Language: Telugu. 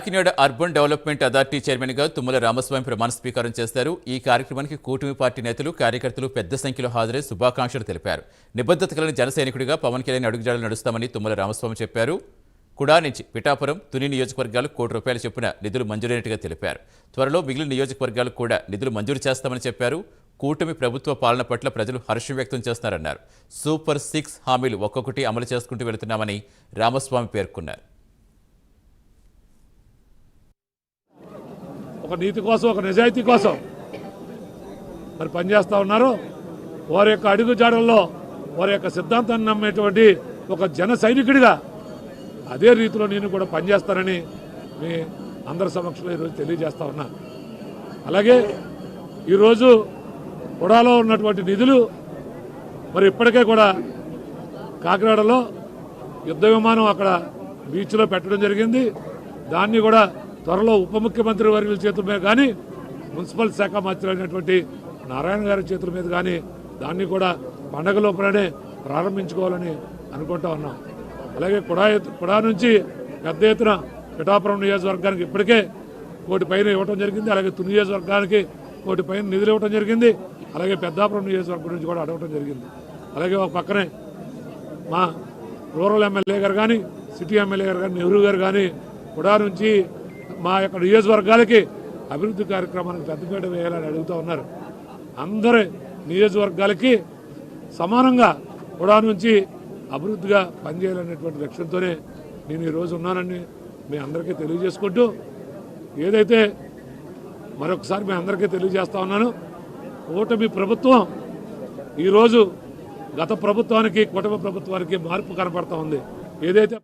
కాకినాడ అర్బన్ డెవలప్మెంట్ అథారిటీ చైర్మన్గా తుమ్మల రామస్వామి ప్రమాణ స్వీకారం చేశారు. ఈ కార్యక్రమానికి కూటమి పార్టీ నేతలు, కార్యకర్తలు పెద్ద సంఖ్యలో హాజరై శుభాకాంక్షలు తెలిపారు. నిబద్ధత కలిగిన జన సైనికుడిగా పవన్ కళ్యాణ్ అడుగుజాడలు నడుస్తామని తుమ్మల రామస్వామి చెప్పారు. కుడా నుంచి పిఠాపురం, తుని నియోజకవర్గాలకు ₹1 కోటి చొప్పున నిధులు మంజూరైనట్టుగా తెలిపారు. త్వరలో మిగిలిన నియోజకవర్గాలకు కూడా నిధులు మంజూరు చేస్తామని చెప్పారు. కూటమి ప్రభుత్వ పాలన పట్ల ప్రజలు హర్షం వ్యక్తం చేస్తున్నారన్నారు. సూపర్ 6 హామీలు ఒక్కొక్కటి అమలు చేసుకుంటూ వెళుతున్నామని రామస్వామి పేర్కొన్నారు. ఒక నీతి కోసం, ఒక నిజాయితీ కోసం మరి పనిచేస్తూ ఉన్నారు. వారి యొక్క అడుగు జాడల్లో వారి యొక్క సిద్ధాంతాన్ని నమ్మేటువంటి ఒక జన సైనికుడిగా అదే రీతిలో నేను కూడా పనిచేస్తానని మీ అందరి సమక్షంలో ఈరోజు తెలియజేస్తా ఉన్నా. అలాగే ఈరోజు కుడాలో ఉన్నటువంటి నిధులు మరి ఇప్పటికే కూడా కాకినాడలో యుద్ధ విమానం అక్కడ బీచ్లో పెట్టడం జరిగింది. దాన్ని కూడా త్వరలో ఉప ముఖ్యమంత్రి వర్యుల చేతుల మీద కానీ, మున్సిపల్ శాఖ మంత్రి అయినటువంటి నారాయణ గారి చేతుల మీద కానీ దాన్ని కూడా పండగ లోపలనే ప్రారంభించుకోవాలని అనుకుంటా ఉన్నాం. అలాగే కుడా నుంచి పెద్ద ఎత్తున పిఠాపురం నియోజకవర్గానికి ఇప్పటికే ₹1 కోటి పైన ఇవ్వడం జరిగింది. అలాగే తుని నియోజకవర్గానికి ₹1 కోటి పైన నిధులు ఇవ్వడం జరిగింది. అలాగే పెద్దాపురం నియోజకవర్గం నుంచి కూడా అడగడం జరిగింది. అలాగే ఒక పక్కనే మా రూరల్ ఎమ్మెల్యే గారు కానీ, సిటీ ఎమ్మెల్యే గారు కానీ, నెహ్రూ గారు కానీ కుడా నుంచి మా యొక్క నియోజకవర్గాలకి అభివృద్ధి కార్యక్రమానికి పెద్దపీట వేయాలని అడుగుతూ ఉన్నారు. అందరి నియోజకవర్గాలకి సమానంగా కుడా నుంచి అభివృద్ధిగా పనిచేయాలనేటువంటి లక్ష్యంతోనే నేను ఈరోజు ఉన్నానని మీ అందరికీ తెలియజేసుకుంటూ, ఏదైతే మరొకసారి మీ అందరికీ తెలియజేస్తా ఉన్నాను, కూటమి ప్రభుత్వం ఈరోజు గత ప్రభుత్వానికి, కూటమి ప్రభుత్వానికి మార్పు కనపడతా ఉంది. ఏదైతే